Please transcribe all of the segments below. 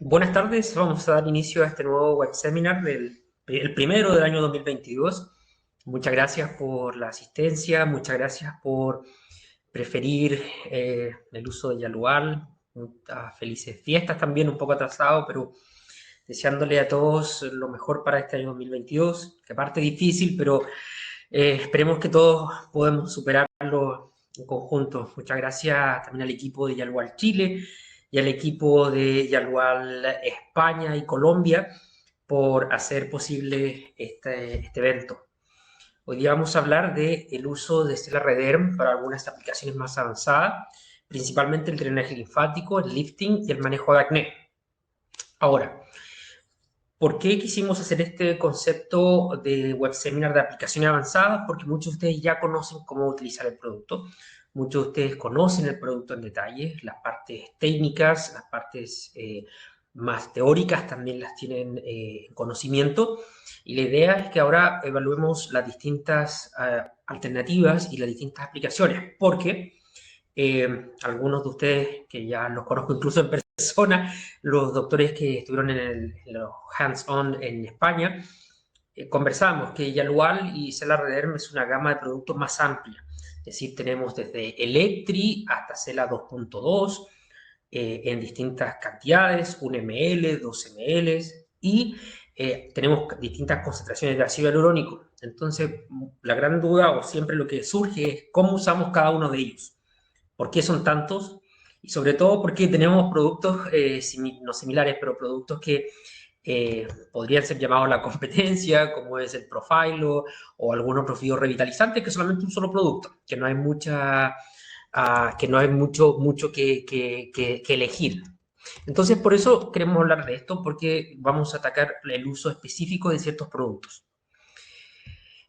Buenas tardes, vamos a dar inicio a este nuevo web seminar el primero del año 2022. Muchas gracias por la asistencia, muchas gracias por preferir el uso de Yalual. Felices fiestas también, un poco atrasado, pero deseándole a todos lo mejor para este año 2022, que parte difícil, pero esperemos que todos podamos superarlo en conjunto. Muchas gracias también al equipo de Yalual Chile y al equipo de Yalual España y Colombia por hacer posible este evento. Hoy día vamos a hablar del uso de Stella Rederm para algunas aplicaciones más avanzadas, principalmente el drenaje linfático, el lifting y el manejo de acné. Ahora, ¿por qué quisimos hacer este concepto de web seminar de aplicaciones avanzadas? Porque muchos de ustedes ya conocen cómo utilizar el producto. Muchos de ustedes conocen el producto en detalle. Las partes técnicas, las partes más teóricas también las tienen en conocimiento. Y la idea es que ahora evaluemos las distintas alternativas y las distintas aplicaciones. Porque algunos de ustedes, que ya los conozco incluso en persona, los doctores que estuvieron en los hands-on en España, conversamos que Yalual y Cela Rederm es una gama de productos más amplia. Es decir, tenemos desde Electri hasta Cela 2.2 en distintas cantidades, 1 ml, 2 ml, y tenemos distintas concentraciones de ácido hialurónico. Entonces, la gran duda o siempre lo que surge es cómo usamos cada uno de ellos. ¿Por qué son tantos? Y sobre todo porque tenemos productos no similares, pero productos que podrían ser llamados la competencia, como es el Profilo o algún otro fluido revitalizante, que es solamente un solo producto, que no hay que no hay mucho que elegir. Entonces, por eso queremos hablar de esto, porque vamos a atacar el uso específico de ciertos productos.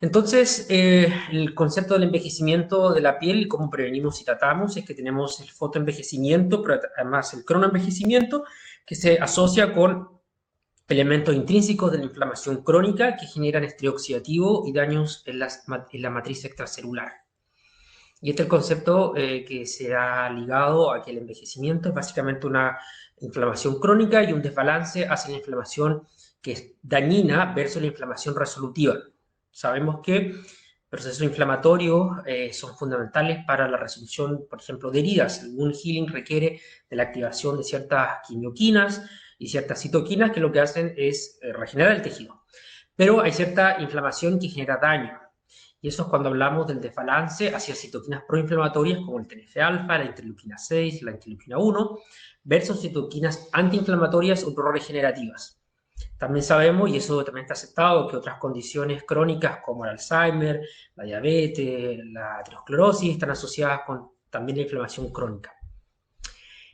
Entonces, el concepto del envejecimiento de la piel y cómo prevenimos y tratamos es que tenemos el fotoenvejecimiento, pero además el cronoenvejecimiento, que se asocia con elementos intrínsecos de la inflamación crónica que generan estrés oxidativo y daños en la matriz extracelular. Y este es el concepto que se ha ligado a que el envejecimiento es básicamente una inflamación crónica y un desbalance hacia la inflamación que es dañina versus la inflamación resolutiva. Sabemos que procesos inflamatorios son fundamentales para la resolución, por ejemplo, de heridas. Un healing requiere de la activación de ciertas quimioquinas y ciertas citoquinas que lo que hacen es regenerar el tejido. Pero hay cierta inflamación que genera daño. Y eso es cuando hablamos del desbalance hacia citoquinas proinflamatorias como el TNF-alfa, la interleuquina 6, la interleuquina 1, versus citoquinas antiinflamatorias o prorregenerativas. También sabemos, y eso también está aceptado, que otras condiciones crónicas como el Alzheimer, la diabetes, la aterosclerosis están asociadas con también la inflamación crónica.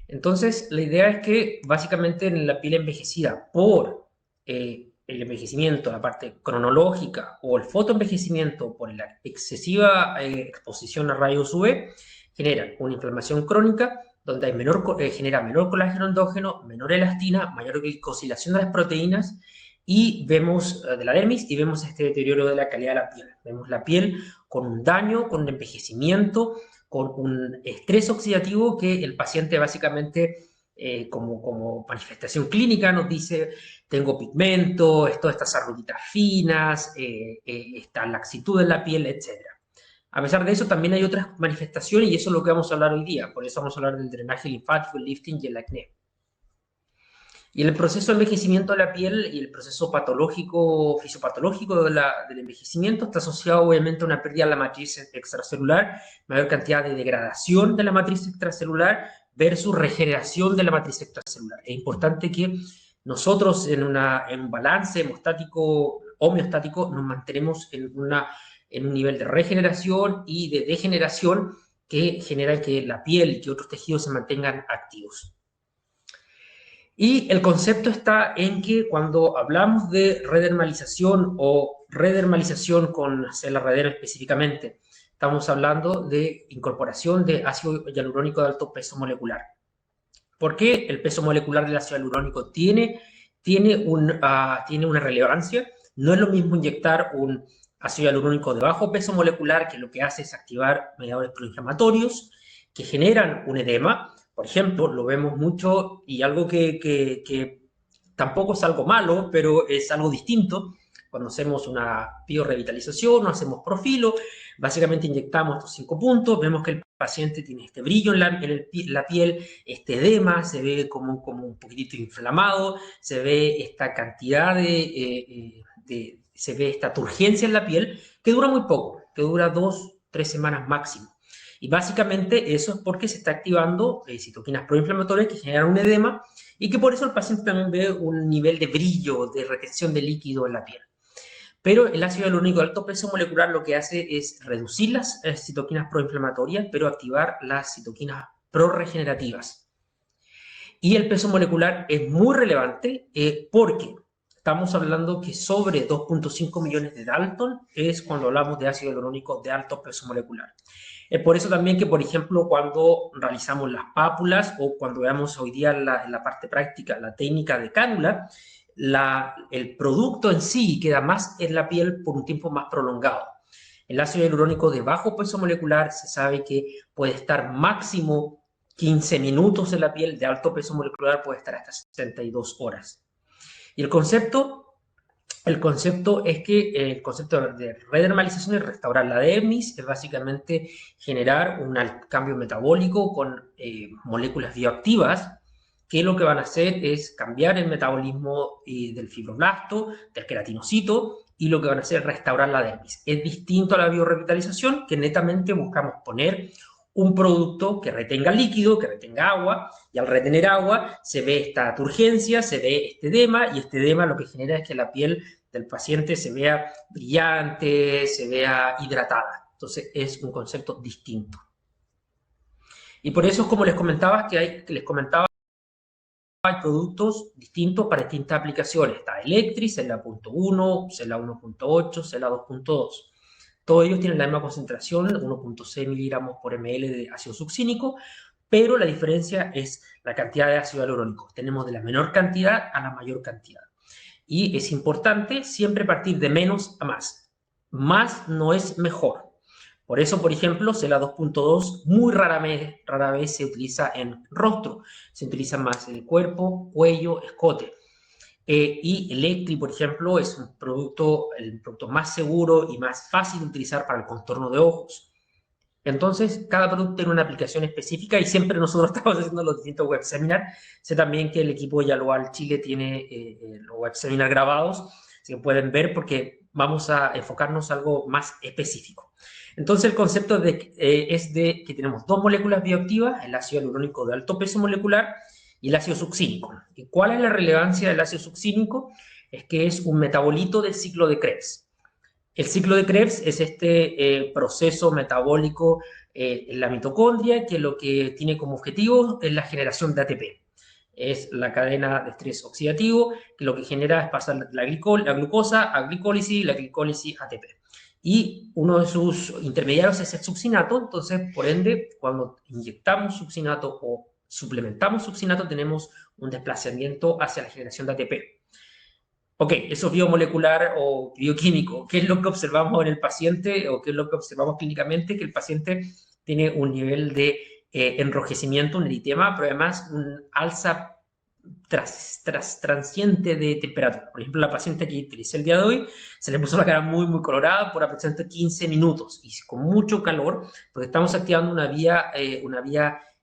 Entonces, la idea es que básicamente en la piel envejecida por el envejecimiento, la parte cronológica o el fotoenvejecimiento por la excesiva exposición a rayos UV, generan una inflamación crónica donde hay genera menor colágeno endógeno, menor elastina, mayor glicosilación de las proteínas y vemos de la dermis y vemos este deterioro de la calidad de la piel. Vemos la piel con un daño, con un envejecimiento, con un estrés oxidativo que el paciente básicamente como manifestación clínica nos dice tengo pigmento, todas estas arruguitas finas, esta laxitud en la piel, etc. A pesar de eso, también hay otras manifestaciones y eso es lo que vamos a hablar hoy día. Por eso vamos a hablar del drenaje linfático, el lifting y el acné. Y el proceso de envejecimiento de la piel y el proceso patológico, fisiopatológico del envejecimiento está asociado obviamente a una pérdida de la matriz extracelular, mayor cantidad de degradación de la matriz extracelular versus regeneración de la matriz extracelular. Es importante que nosotros en un balance hemostático, homeostático, nos mantenemos en un nivel de regeneración y de degeneración que genera que la piel y que otros tejidos se mantengan activos. Y el concepto está en que cuando hablamos de redermalización o redermalización con Cela Rederm específicamente, estamos hablando de incorporación de ácido hialurónico de alto peso molecular. ¿Por qué el peso molecular del ácido hialurónico tiene una relevancia? No es lo mismo inyectar un ácido hialurónico de bajo peso molecular, que lo que hace es activar mediadores proinflamatorios que generan un edema. Por ejemplo, lo vemos mucho y algo que tampoco es algo malo, pero es algo distinto. Cuando hacemos una biorrevitalización o hacemos profilo, básicamente inyectamos estos 5 puntos, vemos que el paciente tiene este brillo en la piel, este edema, se ve como un poquitito inflamado, se ve esta cantidad se ve esta turgencia en la piel, que dura muy poco, que dura 2-3 semanas máximo. Y básicamente eso es porque se está activando citoquinas proinflamatorias que generan un edema y que por eso el paciente también ve un nivel de brillo, de retención de líquido en la piel. Pero el ácido hialurónico de alto peso molecular lo que hace es reducir las citoquinas proinflamatorias, pero activar las citoquinas prorregenerativas. Y el peso molecular es muy relevante porque estamos hablando que sobre 2.5 millones de Dalton es cuando hablamos de ácido hialurónico de alto peso molecular. Es por eso también que, por ejemplo, cuando realizamos las pápulas o cuando veamos hoy día en la parte práctica la técnica de cánula, el producto en sí queda más en la piel por un tiempo más prolongado. El ácido hialurónico de bajo peso molecular se sabe que puede estar máximo 15 minutos en la piel, de alto peso molecular puede estar hasta 72 horas. Y el concepto es que el concepto de redermalización es restaurar la dermis, es básicamente generar un cambio metabólico con moléculas bioactivas, que lo que van a hacer es cambiar el metabolismo del fibroblasto, del queratinocito, y lo que van a hacer es restaurar la dermis. Es distinto a la biorrevitalización, que netamente buscamos poner un producto que retenga líquido, que retenga agua, y al retener agua se ve esta turgencia, se ve este edema, y este edema lo que genera es que la piel del paciente se vea brillante, se vea hidratada. Entonces es un concepto distinto. Y por eso es como les comentaba, hay productos distintos para distintas aplicaciones. Está Electri, Cela 1.1, Cela 1.8, Cela 2.2. Todos ellos tienen la misma concentración, 1.6 miligramos por ml de ácido succínico, pero la diferencia es la cantidad de ácido hialurónico. Tenemos de la menor cantidad a la mayor cantidad. Y es importante siempre partir de menos a más. Más no es mejor. Por eso, por ejemplo, Cela 2.2 muy rara vez se utiliza en rostro. Se utiliza más en el cuerpo, cuello, escote. Y Electri, por ejemplo, es el producto más seguro y más fácil de utilizar para el contorno de ojos. Entonces, cada producto tiene una aplicación específica y siempre nosotros estamos haciendo los distintos web seminars. Sé también que el equipo de Yalual Chile tiene los web seminars grabados, así que pueden ver porque vamos a enfocarnos en algo más específico. Entonces, el concepto es de que tenemos dos moléculas bioactivas, el ácido hialurónico de alto peso molecular y el ácido succínico. ¿Y cuál es la relevancia del ácido succínico? Es que es un metabolito del ciclo de Krebs. El ciclo de Krebs es este proceso metabólico en la mitocondria que lo que tiene como objetivo es la generación de ATP. Es la cadena de estrés oxidativo que lo que genera es pasar la glucosa a glicólisis, la glicólisis a ATP. Y uno de sus intermediarios es el succinato, entonces, por ende, cuando inyectamos succinato o suplementamos succinato, tenemos un desplazamiento hacia la generación de ATP. Ok, eso es biomolecular o bioquímico. ¿Qué es lo que observamos en el paciente o qué es lo que observamos clínicamente? Que el paciente tiene un nivel de enrojecimiento, un eritema, pero además un alza transiente de temperatura. Por ejemplo, la paciente que utilicé el día de hoy se le puso la cara muy, muy colorada por aproximadamente 15 minutos y con mucho calor, porque estamos activando una vía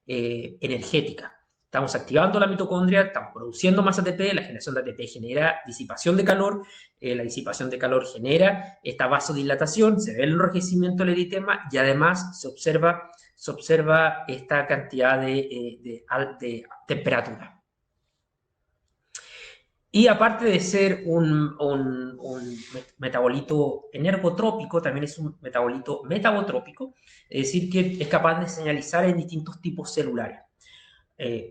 energética. Estamos activando la mitocondria, estamos produciendo más ATP, la generación de ATP genera disipación de calor, la disipación de calor genera esta vasodilatación, se ve el enrojecimiento del eritema y además se observa esta cantidad de temperatura. Y aparte de ser un metabolito energotrópico, también es un metabolito metabotrópico, es decir, que es capaz de señalizar en distintos tipos celulares.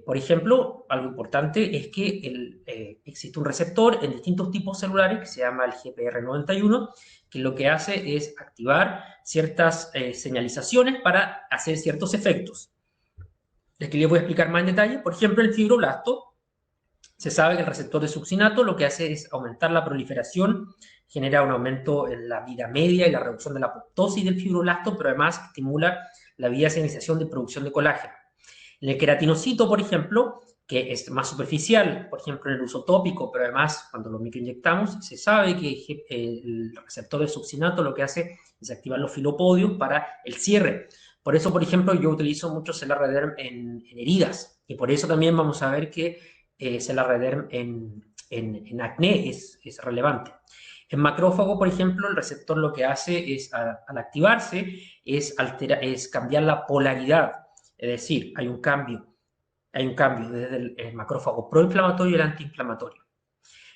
Por ejemplo, algo importante es que existe un receptor en distintos tipos celulares que se llama el GPR91, que lo que hace es activar ciertas señalizaciones para hacer ciertos efectos. Aquí les voy a explicar más en detalle. Por ejemplo, el fibroblasto. Se sabe que el receptor de succinato lo que hace es aumentar la proliferación, genera un aumento en la vida media y la reducción de la apoptosis del fibroblasto, pero además estimula la vía de señalización de producción de colágeno. En el queratinocito, por ejemplo, que es más superficial, por ejemplo, en el uso tópico, pero además cuando lo microinyectamos se sabe que el receptor de succinato lo que hace es activar los filopodios para el cierre. Por eso, por ejemplo, yo utilizo mucho Celarrederm en heridas, y por eso también vamos a ver que Celarrederm en acné es relevante. En macrófago, por ejemplo, el receptor lo que hace es, al activarse, es cambiar la polaridad, es decir, hay un cambio desde el macrófago proinflamatorio y el antiinflamatorio.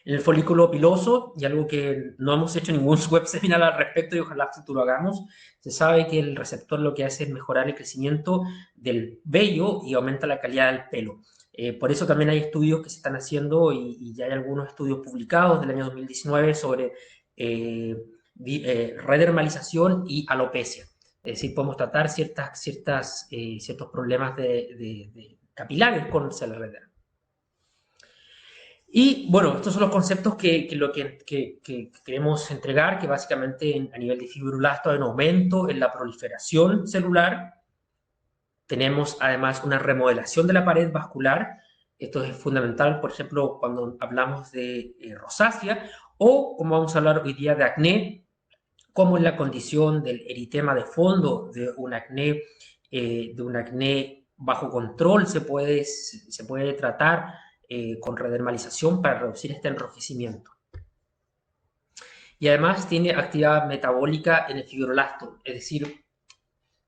En el folículo piloso, y algo que no hemos hecho ningún web seminar al respecto y ojalá tú lo hagamos, se sabe que el receptor lo que hace es mejorar el crecimiento del vello y aumenta la calidad del pelo. Por eso también hay estudios que se están haciendo y ya hay algunos estudios publicados del año 2019 sobre redermalización y alopecia. Es decir, podemos tratar ciertos problemas de capilares con Celarrederm. Y bueno, estos son los conceptos que queremos entregar, que básicamente a nivel de fibroblasto hay un aumento en la proliferación celular. Tenemos además una remodelación de la pared vascular. Esto es fundamental, por ejemplo, cuando hablamos de rosácea o, como vamos a hablar hoy día, de acné, como en la condición del eritema de fondo de un acné bajo control se puede tratar con redermalización para reducir este enrojecimiento. Y además tiene actividad metabólica en el fibroblasto, es decir,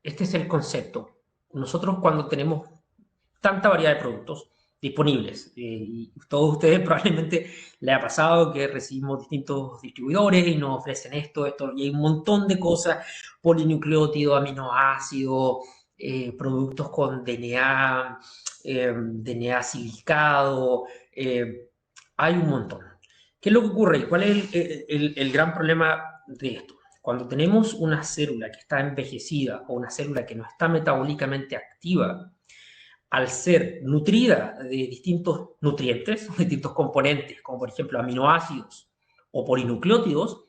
este es el concepto. Nosotros cuando tenemos tanta variedad de productos disponibles, y todos ustedes probablemente les ha pasado que recibimos distintos distribuidores y nos ofrecen esto, y hay un montón de cosas, polinucleótidos, aminoácidos, productos con DNA, DNA silicado, hay un montón. ¿Qué es lo que ocurre y cuál es el gran problema de esto? Cuando tenemos una célula que está envejecida o una célula que no está metabólicamente activa, al ser nutrida de distintos nutrientes, distintos componentes, como por ejemplo aminoácidos o polinucleótidos,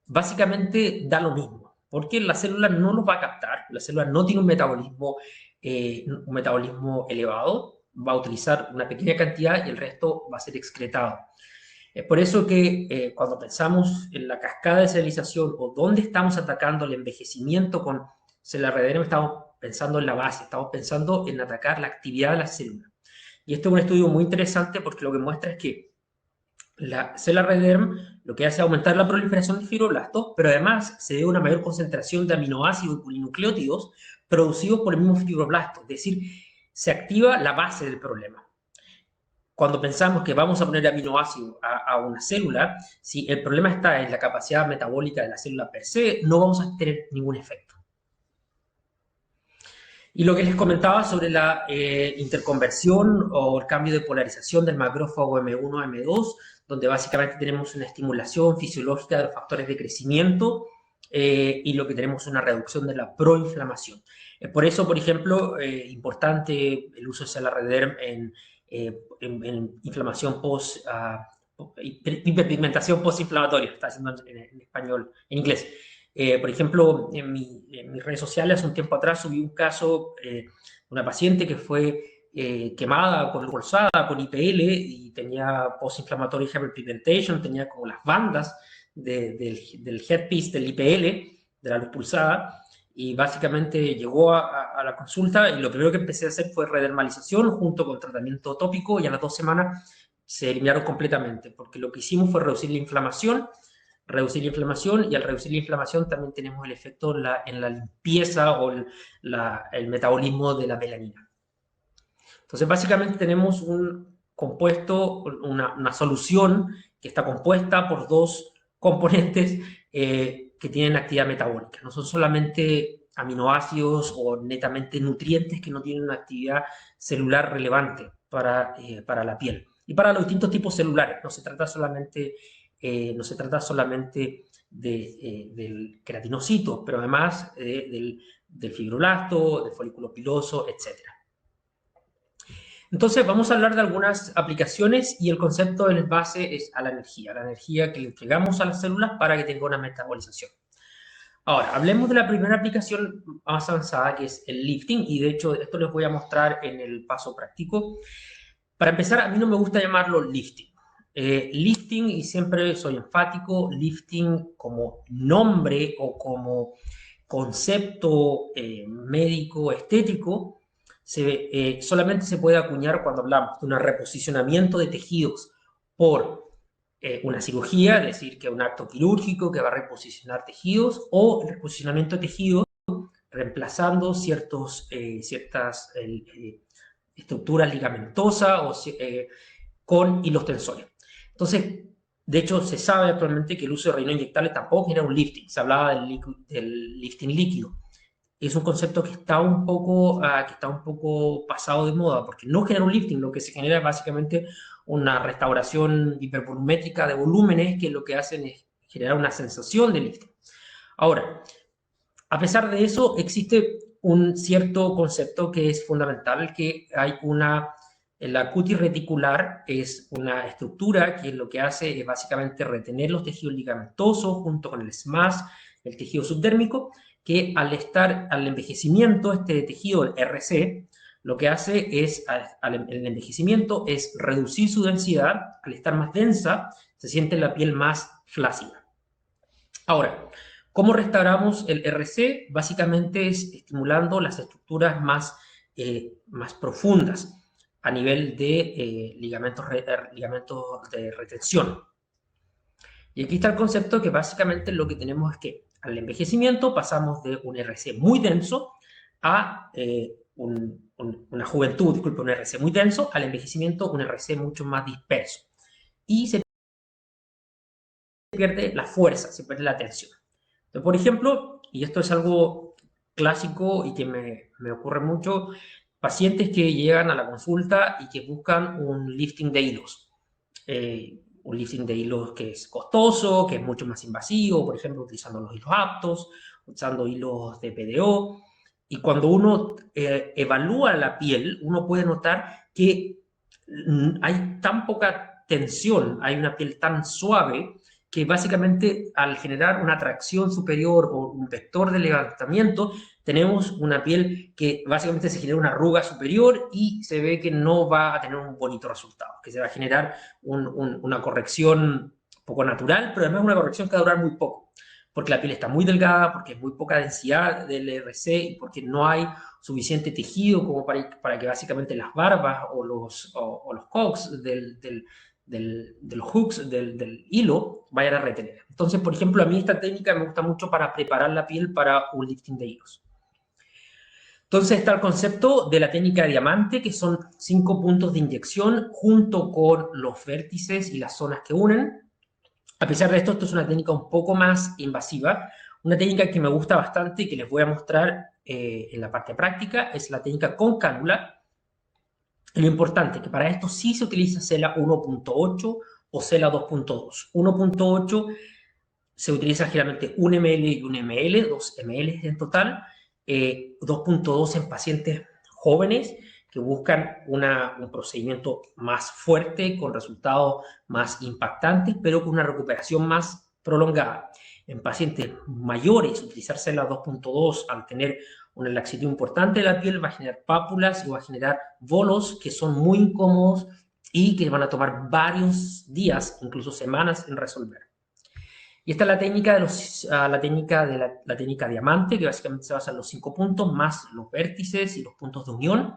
básicamente da lo mismo, porque la célula no los va a captar, la célula no tiene un metabolismo elevado, va a utilizar una pequeña cantidad y el resto va a ser excretado. Es por eso que cuando pensamos en la cascada de celerización o dónde estamos atacando el envejecimiento con Celarrederm, estamos pensando en la base, estamos pensando en atacar la actividad de la célula. Y esto es un estudio muy interesante porque lo que muestra es que la Celarrederm lo que hace es aumentar la proliferación de fibroblastos, pero además se debe a una mayor concentración de aminoácidos y polinucleótidos producidos por el mismo fibroblasto, es decir, se activa la base del problema. Cuando pensamos que vamos a poner aminoácidos a una célula, si el problema está en la capacidad metabólica de la célula per se, no vamos a tener ningún efecto. Y lo que les comentaba sobre la interconversión o el cambio de polarización del macrófago M1 a M2, donde básicamente tenemos una estimulación fisiológica de los factores de crecimiento y lo que tenemos es una reducción de la proinflamación. Por eso, por ejemplo, importante el uso de Celarrederm en inflamación hiperpigmentación postinflamatoria, está haciendo en español, en inglés. Por ejemplo, en mis redes sociales, hace un tiempo atrás subí un caso de una paciente que fue quemada, pulsada con IPL y tenía postinflammatory hyperpigmentation, tenía como las bandas del headpiece del IPL, de la luz pulsada, y básicamente llegó a la consulta y lo primero que empecé a hacer fue redermalización junto con tratamiento tópico y a las 2 semanas se eliminaron completamente, porque lo que hicimos fue reducir la inflamación y al reducir la inflamación también tenemos el efecto en la limpieza o el metabolismo de la melanina. Entonces básicamente tenemos un compuesto, una solución que está compuesta por dos componentes que tienen actividad metabólica. No son solamente aminoácidos o netamente nutrientes que no tienen una actividad celular relevante para la piel y para los distintos tipos celulares. No se trata solamente del queratinocito, pero además del fibroblasto, del folículo piloso, etc. Entonces vamos a hablar de algunas aplicaciones y el concepto en base es a la energía que le entregamos a las células para que tenga una metabolización. Ahora, hablemos de la primera aplicación más avanzada que es el lifting y de hecho esto les voy a mostrar en el paso práctico. Para empezar, a mí no me gusta llamarlo lifting. Lifting, y siempre soy enfático, lifting como nombre o como concepto médico estético, solamente se puede acuñar cuando hablamos de un reposicionamiento de tejidos por una cirugía, es decir, que un acto quirúrgico que va a reposicionar tejidos, o el reposicionamiento de tejidos reemplazando ciertas estructuras ligamentosas con hilos tensores. Entonces, de hecho, se sabe actualmente que el uso de relleno inyectable tampoco era un lifting. Se hablaba del lifting líquido. Es un concepto que está un poco pasado de moda, porque no genera un lifting. Lo que se genera es básicamente una restauración hipervolumétrica de volúmenes, que lo que hacen es generar una sensación de lifting. Ahora, a pesar de eso, existe un cierto concepto que es fundamental, que hay la cutis reticular es una estructura que lo que hace es básicamente retener los tejidos ligamentosos junto con el SMAS, el tejido subdérmico, que al envejecimiento, este tejido, el RC, lo que hace es, el envejecimiento, es reducir su densidad. Al estar más densa, se siente la piel más flácida. Ahora, ¿cómo restauramos el RC? Básicamente es estimulando las estructuras más profundas a nivel de ligamentos de retención. Y aquí está el concepto, que básicamente lo que tenemos es que al envejecimiento pasamos de un RC muy denso a una juventud, disculpe, un RC muy denso, al envejecimiento un RC mucho más disperso. Y se pierde la fuerza, se pierde la tensión. Entonces, por ejemplo, y esto es algo clásico y que me ocurre mucho, pacientes que llegan a la consulta y que buscan un lifting de hilos. Un lifting de hilos que es costoso, que es mucho más invasivo, por ejemplo, utilizando los hilos aptos, usando hilos de PDO. Y cuando uno evalúa la piel, uno puede notar que hay tan poca tensión, hay una piel tan suave, que básicamente al generar una tracción superior o un vector de levantamiento, tenemos una piel que básicamente se genera una arruga superior y se ve que no va a tener un bonito resultado, que se va a generar una corrección poco natural, pero además una corrección que va a durar muy poco, porque la piel está muy delgada, porque es muy poca densidad del RC y porque no hay suficiente tejido como para que básicamente las barbas o los cogs de los hooks del hilo vayan a retener. Entonces, por ejemplo, a mí esta técnica me gusta mucho para preparar la piel para un lifting de hilos. Entonces está el concepto de la técnica de diamante, que son 5 puntos de inyección junto con los vértices y las zonas que unen. A pesar de esto, esto es una técnica un poco más invasiva. Una técnica que me gusta bastante y que les voy a mostrar en la parte práctica es la técnica con cánula. Lo importante es que para esto sí se utiliza CELA 1.8 o CELA 2.2. 1.8 se utiliza generalmente 1 ml y 1 ml, 2 ml en total. 2.2 en pacientes jóvenes que buscan un procedimiento más fuerte, con resultados más impactantes, pero con una recuperación más prolongada. En pacientes mayores, utilizar CELA 2.2 al tener una laxitud importante de la piel va a generar pápulas y va a generar bolos que son muy incómodos y que van a tomar varios días, incluso semanas, en resolver. Y esta es la técnica la técnica diamante, que básicamente se basa en los 5 puntos más los vértices y los puntos de unión.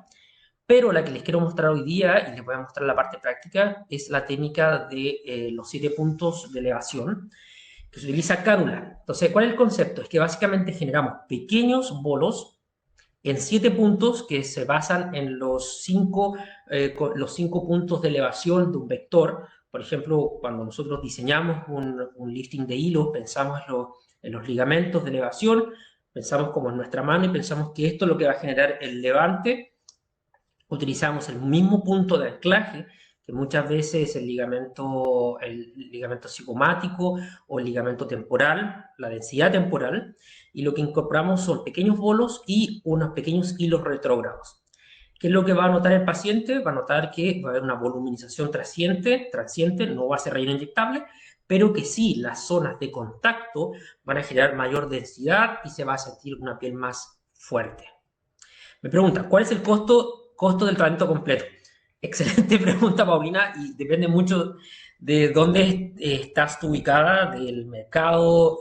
Pero la que les quiero mostrar hoy día, y les voy a mostrar la parte práctica, es la técnica de los 7 puntos de elevación, que se utiliza cánula. Entonces, ¿cuál es el concepto? Es que básicamente generamos pequeños bolos en 7 puntos que se basan en los 5 puntos de elevación de un vector. Por ejemplo, cuando nosotros diseñamos un lifting de hilos, pensamos en los ligamentos de elevación, pensamos como en nuestra mano y pensamos que esto es lo que va a generar el levante. Utilizamos el mismo punto de anclaje, que muchas veces es el ligamento cigomático o el ligamento temporal, la densidad temporal, y lo que incorporamos son pequeños bolos y unos pequeños hilos retrógrados. ¿Qué es lo que va a notar el paciente? Va a notar que va a haber una voluminización transiente, no va a ser relleno inyectable, pero que sí, las zonas de contacto van a generar mayor densidad y se va a sentir una piel más fuerte. Me preguntan, ¿cuál es el costo del tratamiento completo? Excelente pregunta, Paulina, y depende mucho de dónde estás tú ubicada, del mercado,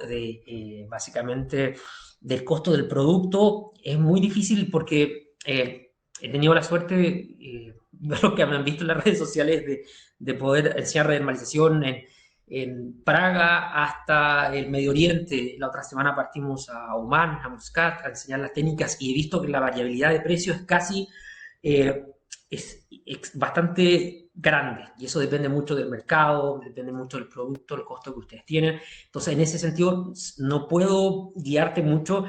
básicamente del costo del producto. Es muy difícil porque he tenido la suerte, lo que me han visto en las redes sociales, de poder enseñar redermalización en Praga hasta el Medio Oriente. La otra semana partimos a Oman, a Muscat, a enseñar las técnicas y he visto que la variabilidad de precios es casi... eh, es bastante grande y eso depende mucho del mercado, depende mucho del producto, el costo que ustedes tienen. Entonces, en ese sentido, no puedo guiarte mucho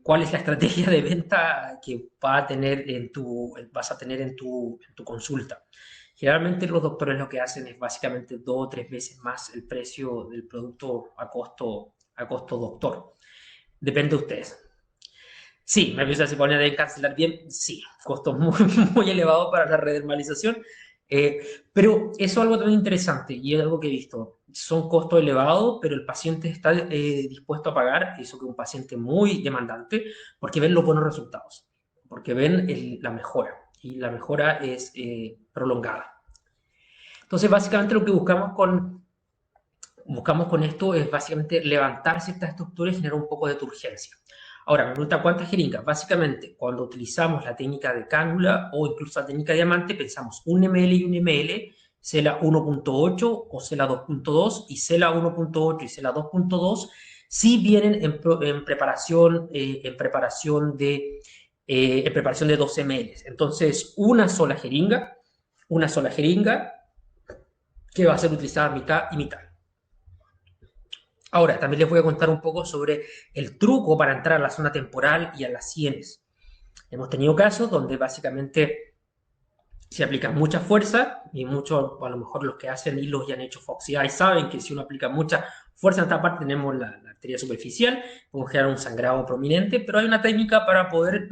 cuál es la estrategia de venta que vas a tener en tu consulta. Generalmente los doctores lo que hacen es básicamente 2 o 3 veces más el precio del producto a costo doctor. Depende de ustedes. Sí, me empieza a poner de cancelar bien. Sí, costos muy, muy elevados para la redermalización. Pero eso es algo también interesante y es algo que he visto. Son costos elevados, pero el paciente está dispuesto a pagar, eso que un paciente muy demandante, porque ven los buenos resultados, porque ven la mejora y la mejora es prolongada. Entonces, básicamente lo que buscamos con esto es básicamente levantar ciertas estructuras y generar un poco de turgencia. Ahora, me pregunta cuántas jeringas. Básicamente, cuando utilizamos la técnica de cánula o incluso la técnica de diamante, pensamos 1 ml y 1 ml, CELA 1.8 o CELA 2.2 y CELA 1.8 y CELA 2.2 sí vienen en preparación, en preparación de 12 ml. Entonces, una sola jeringa que va a ser utilizada mitad y mitad. Ahora, también les voy a contar un poco sobre el truco para entrar a la zona temporal y a las sienes. Hemos tenido casos donde básicamente se aplica mucha fuerza y mucho, a lo mejor los que hacen hilos y han hecho Fox y saben que si uno aplica mucha fuerza en esta parte tenemos la arteria superficial, podemos generar un sangrado prominente, pero hay una técnica para poder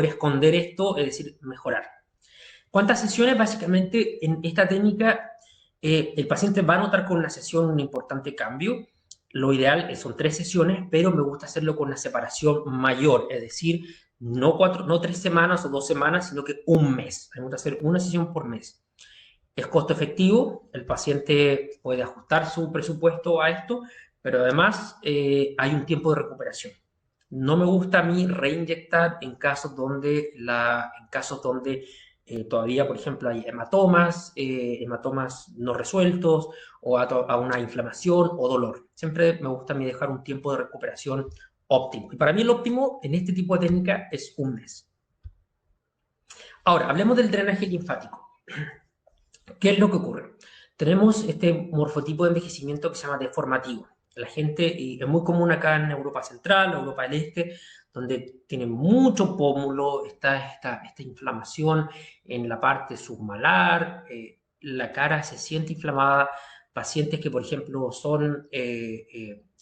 esconder esto, es decir, mejorar. ¿Cuántas sesiones? Básicamente en esta técnica el paciente va a notar con una sesión un importante cambio. Lo ideal son 3 sesiones, pero me gusta hacerlo con una separación mayor, es decir, no 3 semanas o 2 semanas, sino que un mes. Me gusta hacer una sesión por mes. Es costo efectivo, el paciente puede ajustar su presupuesto a esto, pero además hay un tiempo de recuperación. No me gusta a mí reinyectar en casos donde todavía, por ejemplo, hay hematomas no resueltos o a una inflamación o dolor. Siempre me gusta a mí dejar un tiempo de recuperación óptimo. Y para mí el óptimo en este tipo de técnica es un mes. Ahora, hablemos del drenaje linfático. ¿Qué es lo que ocurre? Tenemos este morfotipo de envejecimiento que se llama deformativo. La gente, es muy común acá en Europa Central, Europa del Este, donde tiene mucho pómulo, está esta inflamación en la parte submalar, la cara se siente inflamada, pacientes que, por ejemplo, son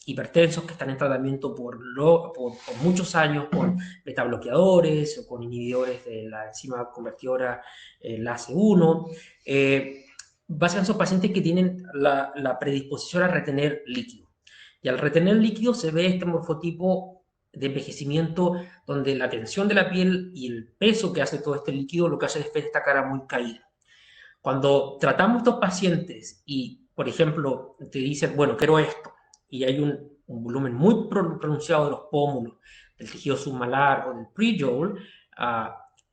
hipertensos, que están en tratamiento por muchos años con betabloqueadores o con inhibidores de la enzima convertidora, la ACE1, básicamente son pacientes que tienen la predisposición a retener líquido. Y al retener líquido se ve este morfotipo de envejecimiento donde la tensión de la piel y el peso que hace todo este líquido lo que hace es ver esta cara muy caída. Cuando tratamos a estos pacientes y, por ejemplo, te dicen, bueno, quiero esto, y hay un volumen muy pronunciado de los pómulos, del tejido submalar o del pre-jowl,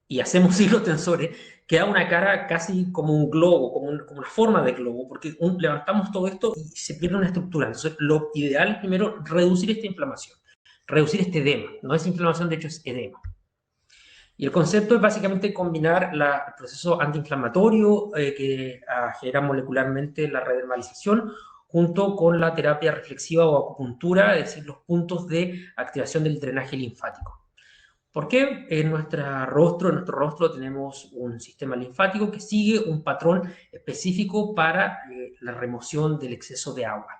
y hacemos hilos tensores, queda una cara casi como un globo, como una forma de globo, porque levantamos todo esto y se pierde una estructura. Entonces, lo ideal es primero reducir esta inflamación, reducir este edema. No es inflamación, de hecho es edema. Y el concepto es básicamente combinar el proceso antiinflamatorio que genera molecularmente la redermalización junto con la terapia reflexiva o acupuntura, es decir, los puntos de activación del drenaje linfático. ¿Por qué? En nuestro rostro tenemos un sistema linfático que sigue un patrón específico para la remoción del exceso de agua.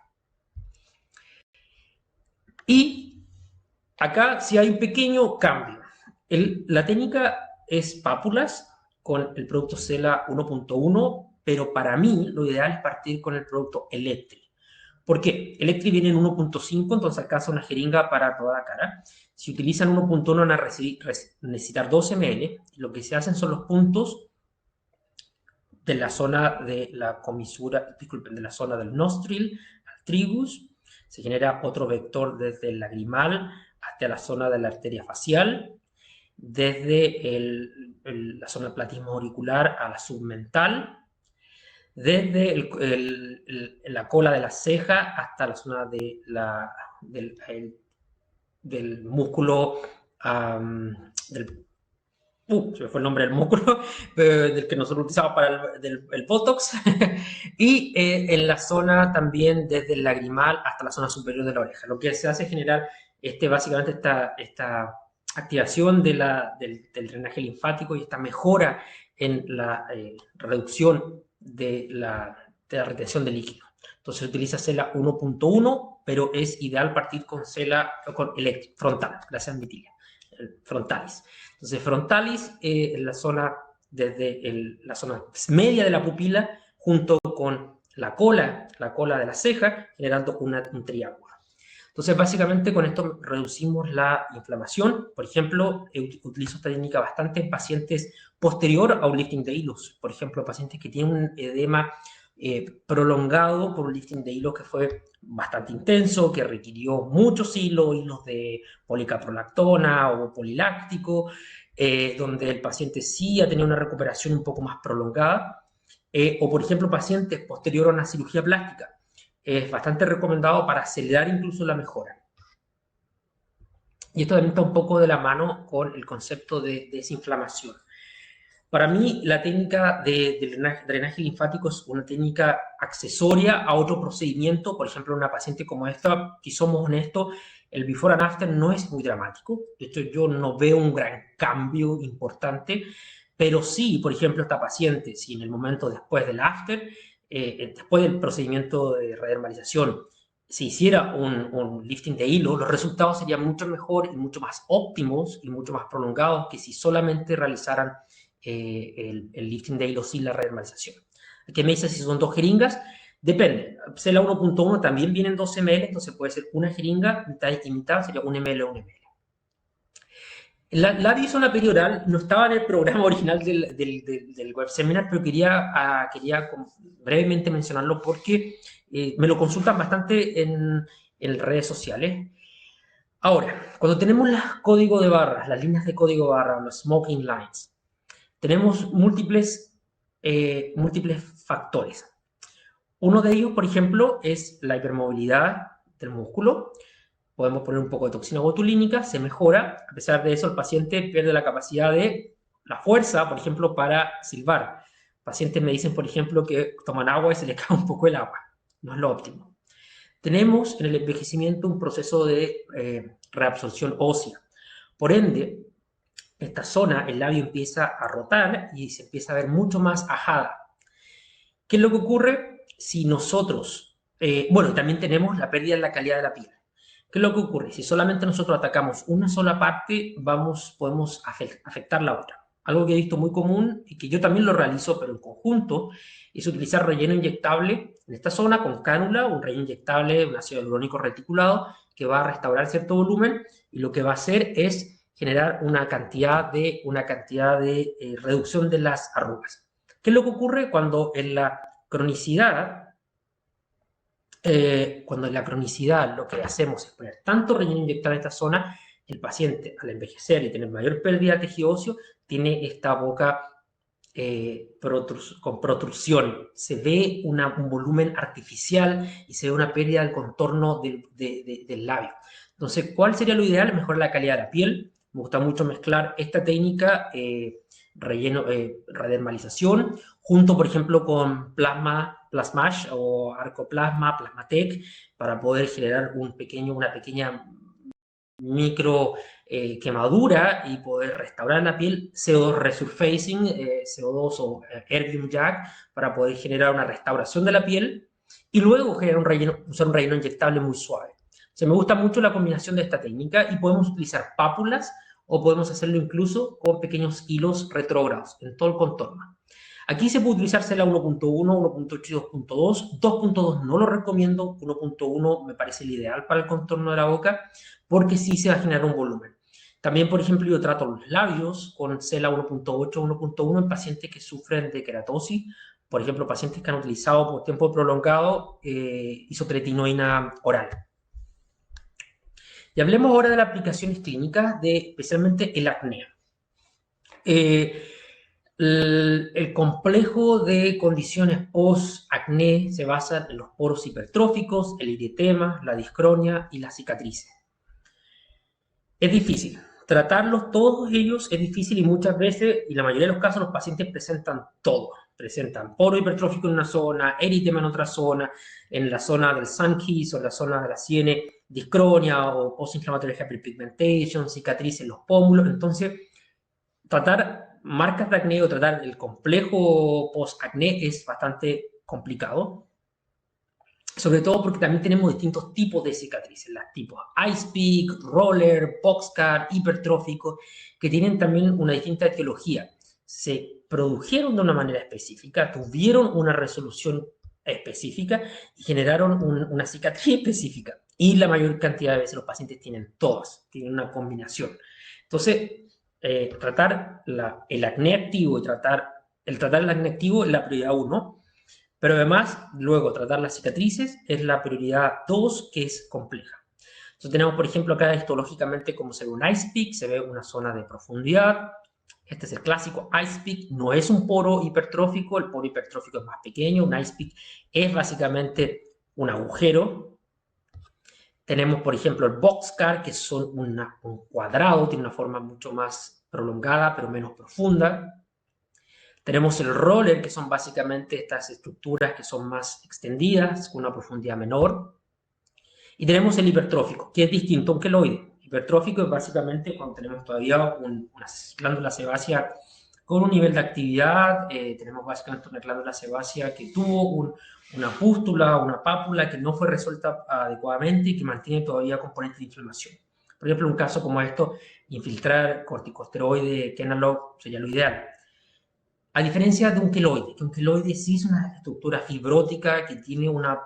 Y acá sí hay un pequeño cambio. La técnica es pápulas con el producto CELA 1.1, pero para mí lo ideal es partir con el producto Electri. ¿Por qué? Electri viene en 1.5, entonces alcanza una jeringa para toda la cara. Si utilizan 1.1 van a necesitar 12 ml. Lo que se hacen son los puntos de la zona de la comisura, disculpen, de la zona del nostril al trigus. Se genera otro vector desde el lagrimal hasta la zona de la arteria facial, desde la zona del platismo auricular a la submental, desde la cola de la ceja hasta la zona de del músculo, se me fue el nombre del músculo, del que nosotros utilizamos para el Botox, y en la zona también desde el lagrimal hasta la zona superior de la oreja. Lo que se hace es generar básicamente esta activación del drenaje linfático y esta mejora en la reducción de la retención de líquido. Entonces se utiliza CELA 1.1, pero es ideal partir con CELA frontal, gracias Mitilia, frontalis. Entonces frontalis en la zona, desde la zona media de la pupila, junto con la cola de la ceja, generando un triángulo. Entonces, básicamente con esto reducimos la inflamación. Por ejemplo, utilizo esta técnica bastante en pacientes posterior a un lifting de hilos. Por ejemplo, pacientes que tienen un edema prolongado por un lifting de hilos que fue bastante intenso, que requirió muchos hilos de policaprolactona o poliláctico, donde el paciente sí ha tenido una recuperación un poco más prolongada. O, por ejemplo, pacientes posterior a una cirugía plástica. Es bastante recomendado para acelerar incluso la mejora. Y esto también está un poco de la mano con el concepto de desinflamación. Para mí, la técnica de drenaje linfático es una técnica accesoria a otro procedimiento. Por ejemplo, una paciente como esta, si somos honestos, el before and after no es muy dramático. De hecho, yo no veo un gran cambio importante, pero sí, por ejemplo, esta paciente, si en el momento después del after, después del procedimiento de redermalización, si hiciera un lifting de hilo, los resultados serían mucho mejor y mucho más óptimos y mucho más prolongados que si solamente realizaran el lifting de hilo sin la redermalización. Aquí me dice si son 2 jeringas. Depende. CELA 1.1 también vienen 2 ml, entonces puede ser una jeringa, mitad y mitad, sería 1 ml o 1 ml. La bisona perioral no estaba en el programa original del web seminar, pero quería brevemente mencionarlo porque me lo consultan bastante en redes sociales. Ahora, cuando tenemos los códigos de barras, las líneas de código de barra, los smoking lines, tenemos múltiples factores. Uno de ellos, por ejemplo, es la hipermovilidad del músculo. Podemos poner un poco de toxina botulínica, se mejora. A pesar de eso, el paciente pierde la capacidad de la fuerza, por ejemplo, para silbar. Pacientes me dicen, por ejemplo, que toman agua y se les cae un poco el agua. No es lo óptimo. Tenemos en el envejecimiento un proceso de reabsorción ósea. Por ende, esta zona, el labio empieza a rotar y se empieza a ver mucho más ajada. ¿Qué es lo que ocurre si nosotros... bueno, también tenemos la pérdida de la calidad de la piel. ¿Qué es lo que ocurre? Si solamente nosotros atacamos una sola parte, podemos afectar la otra. Algo que he visto muy común y que yo también lo realizo, pero en conjunto, es utilizar relleno inyectable en esta zona con cánula, un relleno inyectable, un ácido hialurónico reticulado, que va a restaurar cierto volumen y lo que va a hacer es generar una cantidad de reducción de las arrugas. ¿Qué es lo que ocurre cuando en la cronicidad lo que hacemos es poner tanto relleno inyectable en esta zona, el paciente al envejecer y tener mayor pérdida de tejido óseo, tiene esta boca con protrusión. Se ve un volumen artificial y se ve una pérdida del contorno del labio. Entonces, ¿cuál sería lo ideal? Mejorar la calidad de la piel. Me gusta mucho mezclar esta técnica, redermalización, junto, por ejemplo, con Plasmash o Arcoplasma, Plasmatec, para poder generar una pequeña micro quemadura y poder restaurar la piel, CO2 resurfacing, CO2 o Erbium Jack, para poder generar una restauración de la piel y luego generar usar un relleno inyectable muy suave. O sea, me gusta mucho la combinación de esta técnica y podemos utilizar pápulas o podemos hacerlo incluso con pequeños hilos retrógrados en todo el contorno. Aquí se puede utilizar CELA 1.1, 1.8 y 2.2. 2.2 no lo recomiendo, 1.1 me parece el ideal para el contorno de la boca porque sí se va a generar un volumen. También, por ejemplo, yo trato los labios con CELA 1.8, 1.1 en pacientes que sufren de queratosis por ejemplo, pacientes que han utilizado por tiempo prolongado isotretinoína oral. Y hablemos ahora de las aplicaciones clínicas de especialmente el acné. El complejo de condiciones post-acné se basa en los poros hipertróficos, el eritema, la discronia y las cicatrices. Es difícil. Tratarlos todos ellos es difícil y muchas veces, y la mayoría de los casos, los pacientes presentan todo. Presentan poro hipertrófico en una zona, eritema en otra zona, en la zona del Sun-Kiss o en la zona de la sienes, discronia o post-inflammatory hyperpigmentation, cicatrices en los pómulos. Entonces, tratar marcas de acné o tratar el complejo post-acné es bastante complicado. Sobre todo porque también tenemos distintos tipos de cicatrices, las tipos Ice Pick, Roller, Boxcar, hipertrófico, que tienen también una distinta etiología. Se produjeron de una manera específica, tuvieron una resolución específica y generaron una cicatriz específica. Y la mayor cantidad de veces los pacientes tienen todas, tienen una combinación. Entonces, tratar el acné activo y tratar el acné activo es la prioridad 1. Pero además, luego, tratar las cicatrices es la prioridad 2, que es compleja. Entonces tenemos, por ejemplo, acá histológicamente como se ve un ice pick, se ve una zona de profundidad. Este es el clásico ice pick, no es un poro hipertrófico, el poro hipertrófico es más pequeño, un ice pick es básicamente un agujero. Tenemos, por ejemplo, el boxcar, que son un cuadrado, tiene una forma mucho más prolongada, pero menos profunda. Tenemos el roller, que son básicamente estas estructuras que son más extendidas, con una profundidad menor. Y tenemos el hipertrófico, que es distinto a un queloide. Hipertrófico es básicamente cuando tenemos todavía una glándula sebácea con un nivel de actividad. Tenemos básicamente una glándula sebácea que tuvo una pústula, una pápula que no fue resuelta adecuadamente y que mantiene todavía componentes de inflamación. Por ejemplo, en un caso como esto, infiltrar corticosteroide, Kenalog, sería lo ideal. A diferencia de un queloide, que un queloide sí es una estructura fibrótica que tiene una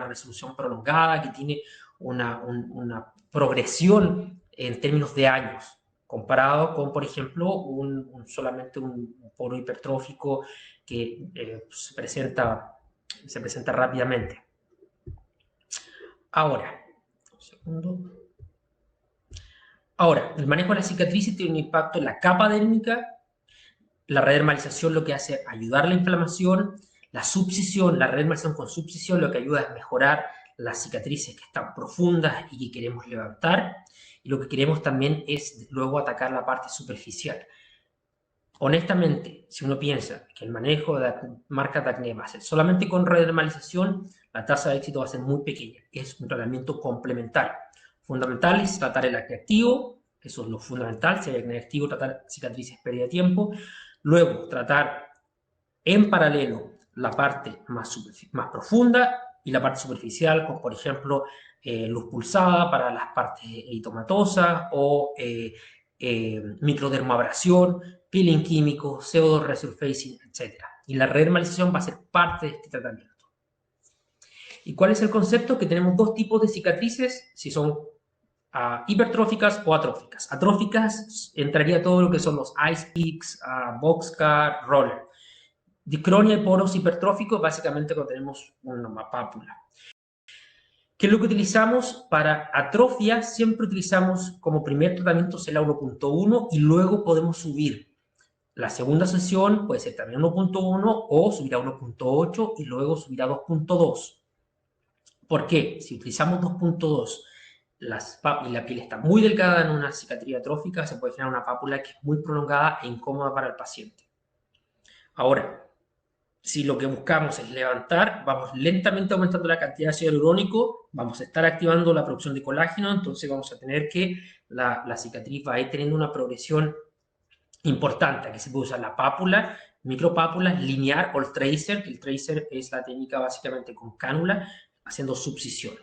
resolución prolongada, que tiene una progresión en términos de años, comparado con, por ejemplo, solamente un poro hipertrófico que se presenta rápidamente. Ahora, un segundo. Ahora, el manejo de las cicatrices tiene un impacto en la capa dérmica. La redermalización lo que hace es ayudar a la inflamación, la subcisión, la redermalización con subcisión lo que ayuda es mejorar las cicatrices que están profundas y que queremos levantar. Y lo que queremos también es luego atacar la parte superficial. Honestamente, si uno piensa que el manejo de marcas de acné va a ser solamente con redermalización, la tasa de éxito va a ser muy pequeña. Es un tratamiento complementario. Fundamental es tratar el acné activo, eso es lo fundamental. Si hay acné activo, tratar cicatrices pérdida de tiempo. Luego, tratar en paralelo la parte más profunda y la parte superficial, como por ejemplo luz pulsada para las partes eritomatosas o microdermabrasión, peeling químico, CO2 resurfacing, etc. Y la redermalización va a ser parte de este tratamiento. ¿Y cuál es el concepto? Que tenemos dos tipos de cicatrices, si son hipertróficas o atróficas. Atróficas entraría todo lo que son los ice picks, boxcar, roller. Discronia y poros hipertróficos, básicamente cuando tenemos una pápula. ¿Qué es lo que utilizamos? Para atrofia siempre utilizamos como primer tratamiento CELA 1.1 y luego podemos subir. La segunda sesión puede ser también 1.1 o subir a 1.8 y luego subir a 2.2. ¿Por qué? Si utilizamos 2.2 y la piel está muy delgada en una cicatriz atrófica, se puede generar una pápula que es muy prolongada e incómoda para el paciente. Ahora, si lo que buscamos es levantar, vamos lentamente aumentando la cantidad de ácido hialurónico, vamos a estar activando la producción de colágeno, entonces vamos a tener que la cicatriz va a ir teniendo una progresión importante. Aquí se puede usar la pápula, micropápulas, linear o el tracer, que el tracer es la técnica básicamente con cánula, haciendo subcisión.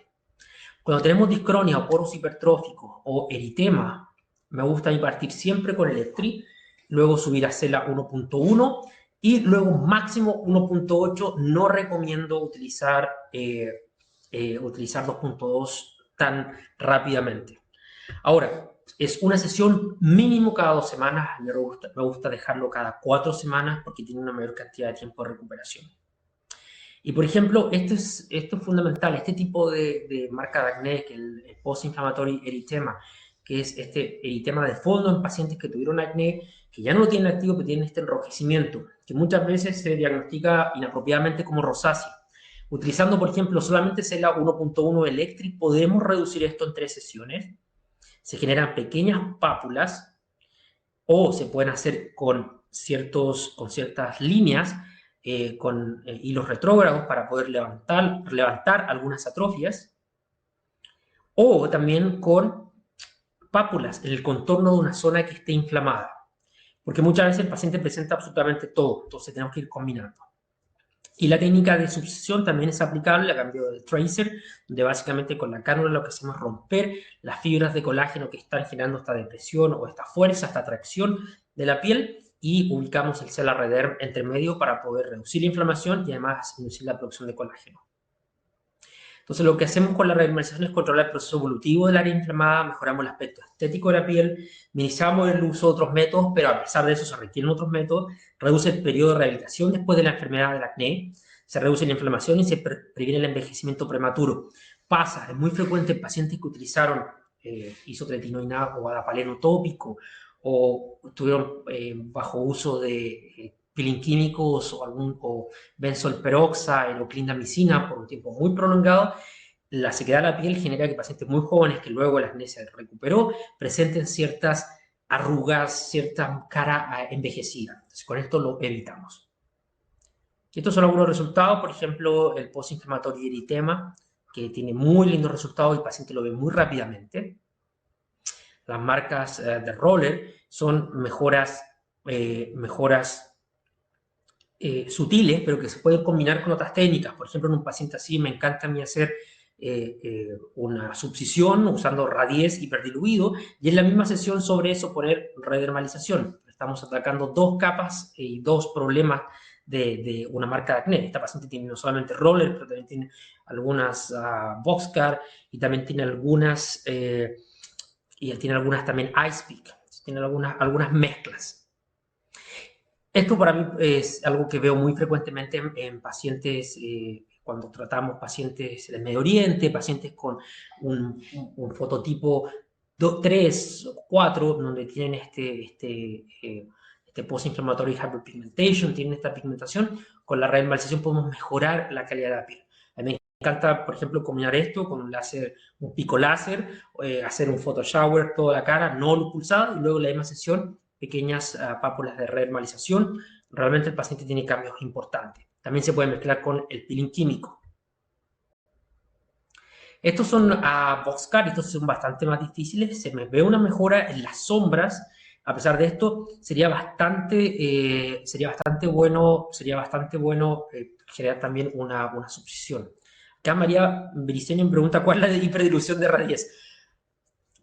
Cuando tenemos discronia o poros hipertróficos o eritema, me gusta partir siempre con el Electri, luego subir a CELA 1.1 y luego máximo 1.8. No recomiendo utilizar 2.2 tan rápidamente. Ahora, es una sesión mínimo cada 2 semanas. Me gusta dejarlo cada 4 semanas porque tiene una mayor cantidad de tiempo de recuperación. Y por ejemplo, esto es fundamental, este tipo de marca de acné, que el post-inflammatory eritema, que es este eritema de fondo en pacientes que tuvieron acné, que ya no lo tienen activo, pero tienen este enrojecimiento, que muchas veces se diagnostica inapropiadamente como rosácea. Utilizando, por ejemplo, solamente CELA 1.1 Electric, podemos reducir esto en 3 sesiones. Se generan pequeñas pápulas o se pueden hacer con ciertas líneas, con hilos retrógrados para poder levantar algunas atrofias, o también con pápulas en el contorno de una zona que esté inflamada, porque muchas veces el paciente presenta absolutamente todo, entonces tenemos que ir combinando. Y la técnica de succión también es aplicable a cambio del tracer, donde básicamente con la cánula lo que hacemos es romper las fibras de colágeno que están generando esta depresión o esta fuerza, esta atracción de la piel, y ubicamos el CELA Rederm entre medio para poder reducir la inflamación y además reducir la producción de colágeno. Entonces lo que hacemos con la redermalización es controlar el proceso evolutivo del área inflamada, mejoramos el aspecto estético de la piel, minimizamos el uso de otros métodos, pero a pesar de eso se requieren otros métodos, reduce el periodo de rehabilitación después de la enfermedad del acné, se reduce la inflamación y se previene el envejecimiento prematuro. Es muy frecuente en pacientes que utilizaron isotretinoína o adapaleno tópico o estuvieron bajo uso de peeling químicos o benzolperoxide o clindamicina por un tiempo muy prolongado. La sequedad de la piel genera que pacientes muy jóvenes que luego la acné se recuperó presenten ciertas arrugas, cierta cara envejecida. Entonces, con esto lo evitamos. Estos son algunos resultados, por ejemplo, el postinflamatorio eritema, que tiene muy lindos resultados y el paciente lo ve muy rápidamente. Las marcas de Roller son mejoras sutiles, pero que se pueden combinar con otras técnicas. Por ejemplo, en un paciente así me encanta a mí hacer una subcisión usando Radies hiperdiluido y en la misma sesión sobre eso poner redermalización. Estamos atacando 2 capas y 2 problemas de una marca de acné. Esta paciente tiene no solamente Roller, pero también tiene algunas Boxcar y también tiene algunas también Ice Peak. Tiene algunas mezclas. Esto para mí es algo que veo muy frecuentemente en pacientes, cuando tratamos pacientes del Medio Oriente, pacientes con un fototipo 3 o 4, donde tienen este post-inflammatory hyperpigmentation, tienen esta pigmentación. Con la redermalización podemos mejorar la calidad de la piel. A mí me encanta, por ejemplo, combinar esto con un pico láser, hacer un photoshower toda la cara, no lo pulsado, y luego en la misma sesión pequeñas pápulas de redermalización. Realmente el paciente tiene cambios importantes. También se puede mezclar con el peeling químico. Estos son Boxcar, estos son bastante más difíciles. Se me ve una mejora en las sombras. A pesar de esto, sería bastante bueno generar también una subcisión. Acá María Briceño me pregunta cuál es la hiperdilución de Radies.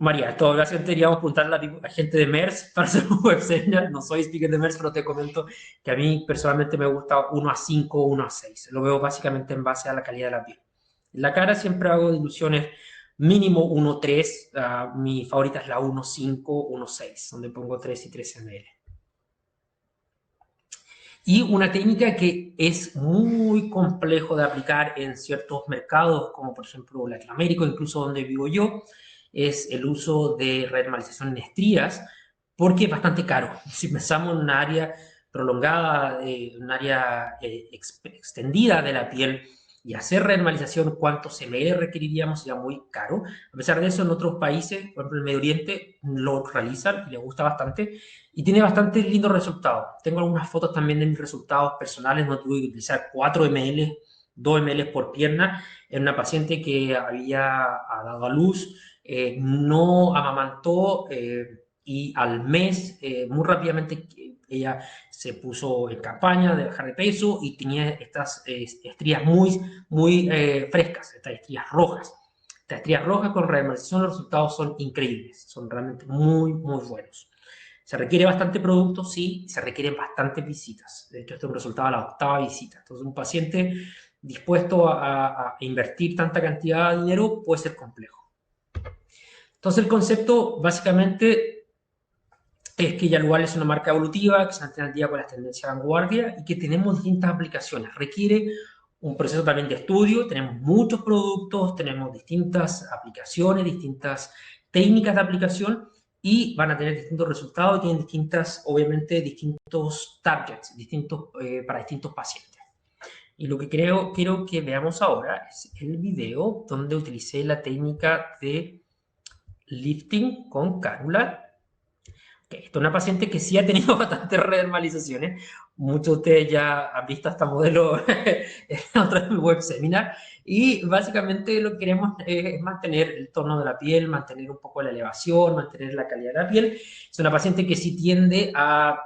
María, esta ocasión deberíamos preguntarle a la gente de MERS para hacer un webseminar. No soy speaker de MERS, pero te comento que a mí personalmente me gusta 1:5 o 1:6. Lo veo básicamente en base a la calidad de la piel. En la cara siempre hago diluciones mínimo 1:3. Mi favorita es la 1:5, 1:6, donde pongo 3 y 3 ml. Y una técnica que es muy complejo de aplicar en ciertos mercados, como por ejemplo Latinoamérica, incluso donde vivo yo, es el uso de redermalización en estrías, porque es bastante caro. Si pensamos en un área prolongada, un área extendida de la piel, y hacer redermalización, ¿cuántos ml requeriríamos? Sería muy caro. A pesar de eso, en otros países, por ejemplo, en el Medio Oriente, lo realizan y les gusta bastante y tiene bastante lindos resultados. Tengo algunas fotos también de mis resultados personales. No tuve que utilizar 4 ml, 2 ml por pierna en una paciente que había dado a luz, no amamantó y al mes, muy rápidamente, ella se puso en campaña de bajar de peso y tenía estas estrías muy frescas, estas estrías rojas. Estas estrías rojas con redermalización, los resultados son increíbles, son realmente muy buenos. Se requiere bastante producto, sí, se requieren bastantes visitas. De hecho, este es un resultado a la 8ª visita. Entonces, un paciente dispuesto a invertir tanta cantidad de dinero puede ser complejo. Entonces el concepto básicamente es que Yalual es una marca evolutiva que se mantiene al día con las tendencias de vanguardia y que tenemos distintas aplicaciones. Requiere un proceso también de estudio, tenemos muchos productos, tenemos distintas aplicaciones, distintas técnicas de aplicación y van a tener distintos resultados y tienen distintas, obviamente, distintos targets, para distintos pacientes. Y lo que quiero que veamos ahora es el video donde utilicé la técnica de lifting con cánula. Okay, esta es una paciente que sí ha tenido bastantes redermalizaciones. Muchos de ustedes ya han visto esta modelo en otros web seminar. Y básicamente lo que queremos es mantener el tono de la piel, mantener un poco la elevación, mantener la calidad de la piel. Es una paciente que sí tiende a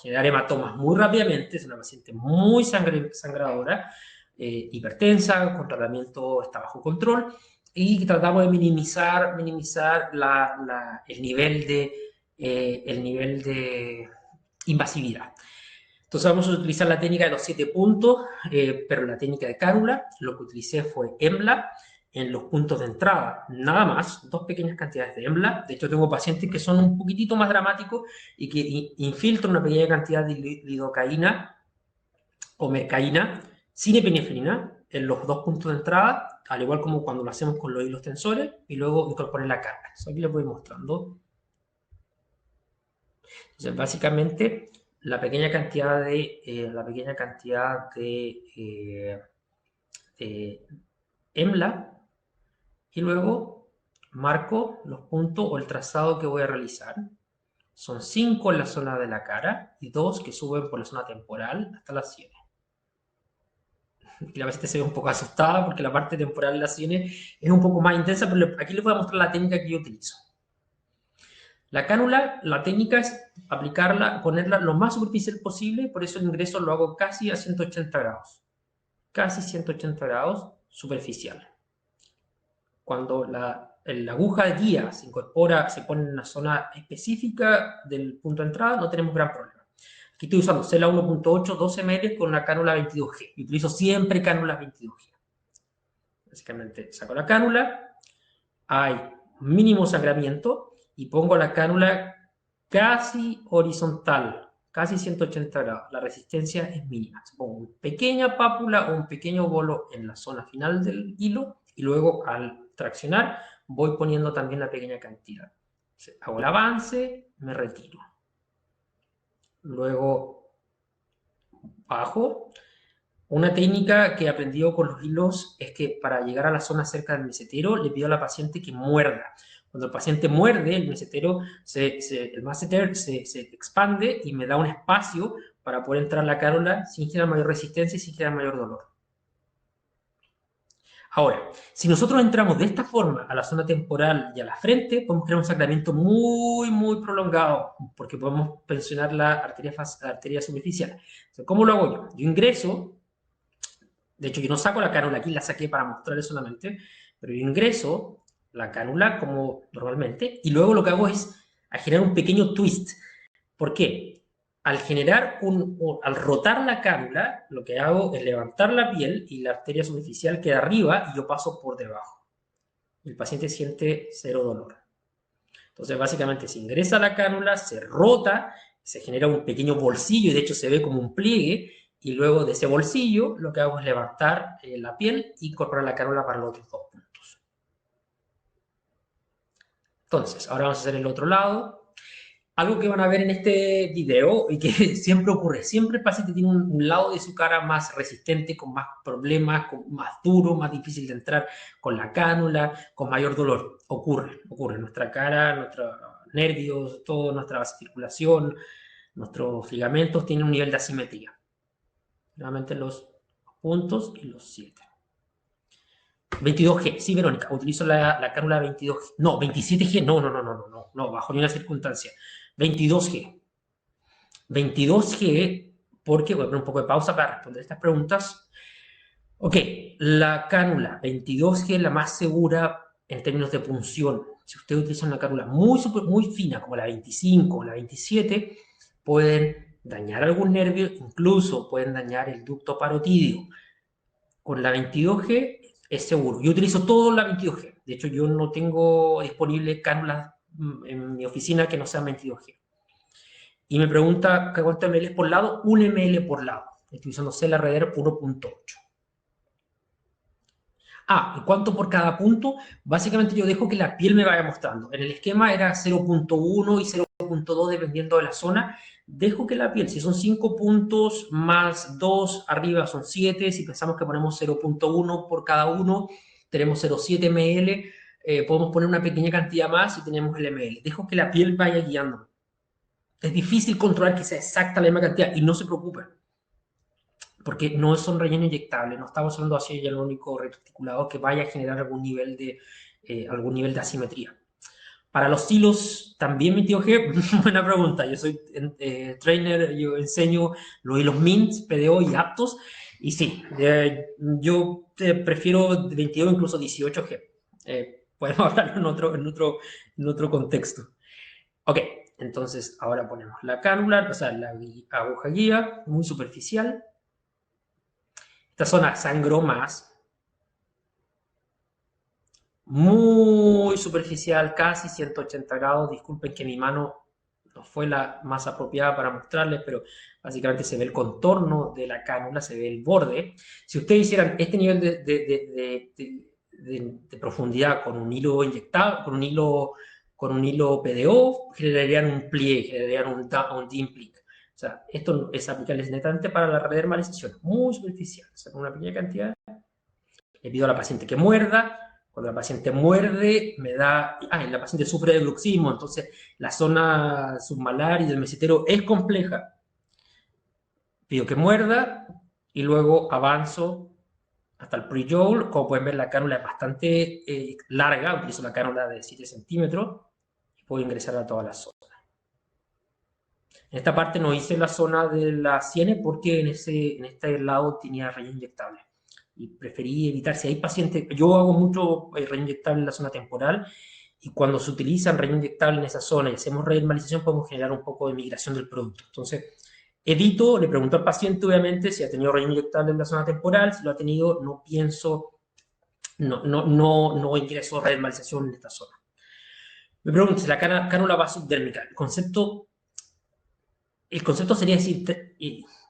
generar hematomas muy rápidamente. Es una paciente muy sangradora, hipertensa, con tratamiento está bajo control. Y tratamos de minimizar el nivel de invasividad. Entonces vamos a utilizar la técnica de los 7 puntos, pero la técnica de cánula, lo que utilicé fue EMLA en los puntos de entrada, nada más, 2 pequeñas cantidades de EMLA. De hecho, tengo pacientes que son un poquitito más dramáticos y que infiltran una pequeña cantidad de lidocaína o mercaína sin epinefrina en los 2 puntos de entrada, al igual como cuando lo hacemos con los hilos tensores, y luego incorporar la carga. Eso aquí les voy mostrando. Entonces, básicamente, la pequeña cantidad de EMLA, y luego marco los puntos o el trazado que voy a realizar. Son 5 en la zona de la cara y 2 que suben por la zona temporal hasta las sienes. Y la paciente se ve un poco asustada porque la parte temporal de las sienes es un poco más intensa, pero aquí les voy a mostrar la técnica que yo utilizo. La cánula, la técnica es aplicarla, ponerla lo más superficial posible, por eso el ingreso lo hago casi a 180 grados. Casi 180 grados superficial. Cuando la aguja de guía se incorpora, se pone en una zona específica del punto de entrada, no tenemos gran problema. Aquí estoy usando Cela 1.8, 12 ml con una cánula 22G. Y utilizo siempre cánulas 22G. Básicamente saco la cánula, hay mínimo sangramiento y pongo la cánula casi horizontal, casi 180 grados. La resistencia es mínima. Pongo una pequeña pápula o un pequeño bolo en la zona final del hilo y luego al traccionar voy poniendo también la pequeña cantidad. Hago el avance, me retiro. Luego bajo. Una técnica que he aprendido con los hilos es que para llegar a la zona cerca del mesetero le pido a la paciente que muerda. Cuando el paciente muerde, el masseter se expande y me da un espacio para poder entrar la cánula sin generar mayor resistencia y sin generar mayor dolor. Ahora, si nosotros entramos de esta forma a la zona temporal y a la frente, podemos crear un sangramiento muy, muy prolongado, porque podemos presionar la arteria superficial. Entonces, ¿cómo lo hago yo? Yo ingreso, de hecho yo no saco la cánula, aquí la saqué para mostrarles solamente, pero yo ingreso la cánula como normalmente, y luego lo que hago es generar un pequeño twist. ¿Por qué? Al rotar la cánula, lo que hago es levantar la piel y la arteria superficial queda arriba y yo paso por debajo. El paciente siente cero dolor. Entonces, básicamente, se ingresa la cánula, se rota, se genera un pequeño bolsillo y de hecho se ve como un pliegue. Y luego de ese bolsillo, lo que hago es levantar la piel y incorporar la cánula para los otros 2 puntos. Entonces, ahora vamos a hacer el otro lado. Algo que van a ver en este video y que siempre ocurre, siempre el paciente tiene un lado de su cara más resistente, con más problemas, más duro, más difícil de entrar con la cánula, con mayor dolor. Ocurre. Nuestra cara, nuestros nervios, toda nuestra circulación, nuestros ligamentos tienen un nivel de asimetría. Nuevamente los puntos y los 7. 22G, sí, Verónica, utilizo la cánula 22G. No, 27G, no, bajo ninguna circunstancia. 22G. 22G, porque voy a poner un poco de pausa para responder estas preguntas. Ok, la cánula 22G es la más segura en términos de punción. Si ustedes utilizan una cánula muy fina, como la 25 o la 27, pueden dañar algún nervio, incluso pueden dañar el ducto parotídeo. Con la 22G es seguro. Yo utilizo todo la 22G. De hecho, yo no tengo disponible cánulas en mi oficina que no sean 22G. Y me pregunta cuánto ml por lado, 1 ml por lado. Estoy usando CellRader 1.8. ¿Y cuánto por cada punto? Básicamente yo dejo que la piel me vaya mostrando. En el esquema era 0.1 y 0.2 dependiendo de la zona. Dejo que la piel, si son 5 puntos más 2, arriba son 7. Si pensamos que ponemos 0.1 por cada uno, tenemos 0.7 ml. Podemos poner una pequeña cantidad más y tenemos el ml. Dejo que la piel vaya guiándome. Es difícil controlar que sea exacta la misma cantidad y no se preocupen, porque no son relleno inyectable, no estamos hablando de ácido hialurónico retroarticulado que vaya a generar algún nivel de asimetría. Para los hilos, también 22G, buena pregunta. Yo soy trainer, yo enseño los hilos MINT, PDO y aptos, y sí, yo prefiero 22, incluso 18G. Podemos hablarlo en otro contexto. Ok, entonces ahora ponemos la cánula, o sea, la aguja guía, muy superficial. Esta zona sangró más. Muy superficial, casi 180 grados. Disculpen que mi mano no fue la más apropiada para mostrarles, pero básicamente se ve el contorno de la cánula, se ve el borde. Si ustedes hicieran este nivel de profundidad con un hilo inyectado, con un hilo PDO, generarían un pliegue, generarían un dimpling. O sea, esto es aplicable netamente para la redermalización, muy superficial, o sea, con una pequeña cantidad. Le pido a la paciente que muerda. Cuando la paciente muerde, me da... la paciente sufre de bruxismo, entonces la zona submalar y del mesitero es compleja. Pido que muerda y luego avanzo hasta el pre-joule. Como pueden ver, la cánula es bastante larga, utilizo la cánula de 7 centímetros y puedo ingresar a toda la zona. En esta parte no hice la zona de la sienes porque en este lado tenía relleno inyectable. Y preferí evitar, si hay pacientes, yo hago mucho relleno inyectable en la zona temporal, y cuando se utilizan relleno inyectable en esa zona y hacemos redermalización, podemos generar un poco de migración del producto. Entonces, evito, le pregunto al paciente, obviamente, si ha tenido relleno inyectable en la zona temporal. Si lo ha tenido, no pienso, no ingreso redermalización en esta zona. Me pregunto si la cánula va subdérmica. El concepto sería decir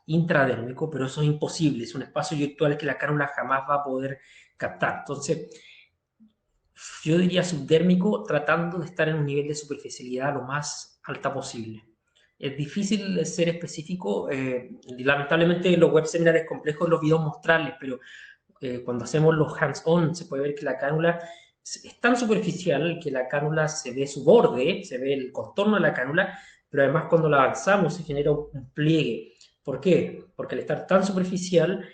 intradérmico, pero eso es imposible. Es un espacio virtual que la cánula jamás va a poder captar. Entonces, yo diría subdérmico, tratando de estar en un nivel de superficialidad lo más alta posible. Es difícil ser específico. Lamentablemente, los web seminarios complejos, los videos mostrarles, pero cuando hacemos los hands-on, se puede ver que la cánula es tan superficial que la cánula se ve su borde, se ve el contorno de la cánula, pero además cuando la avanzamos se genera un pliegue. ¿Por qué? Porque al estar tan superficial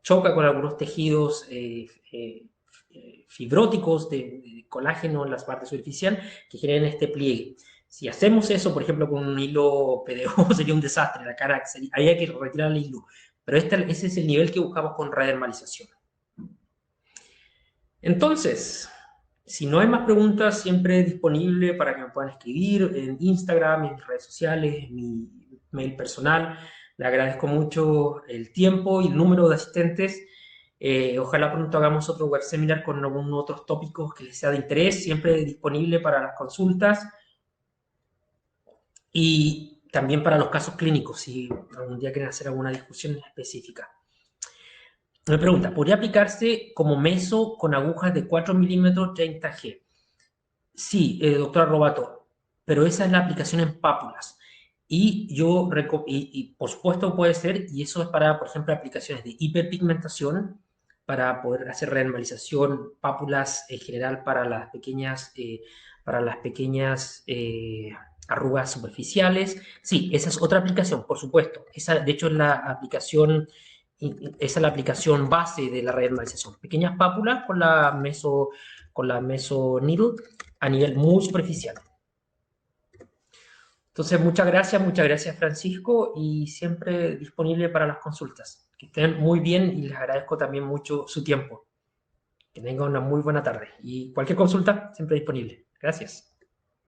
choca con algunos tejidos fibróticos de colágeno en las partes superficiales que generan este pliegue. Si hacemos eso, por ejemplo, con un hilo PDO, sería un desastre, la cara habría que retirar el hilo. Pero ese es el nivel que buscamos con redermalización. Entonces, si no hay más preguntas, siempre disponible para que me puedan escribir en Instagram, en mis redes sociales, en mi mail personal. Le agradezco mucho el tiempo y el número de asistentes. Ojalá pronto hagamos otro web seminar con algunos otros tópicos que les sea de interés, siempre disponible para las consultas y también para los casos clínicos, si algún día quieren hacer alguna discusión específica. Me pregunta, ¿podría aplicarse como meso con agujas de 4 milímetros 30G? Sí, doctora Robato, pero esa es la aplicación en pápulas. Y por supuesto puede ser, y eso es para, por ejemplo, aplicaciones de hiperpigmentación, para poder hacer renormalización, pápulas en general para las pequeñas arrugas superficiales. Sí, esa es otra aplicación, por supuesto. Esa, de hecho, es la aplicación base de la renormalización. Pequeñas pápulas con la meso needle a nivel muy superficial. Entonces, muchas gracias Francisco, y siempre disponible para las consultas. Que estén muy bien y les agradezco también mucho su tiempo. Que tengan una muy buena tarde y cualquier consulta siempre disponible. Gracias.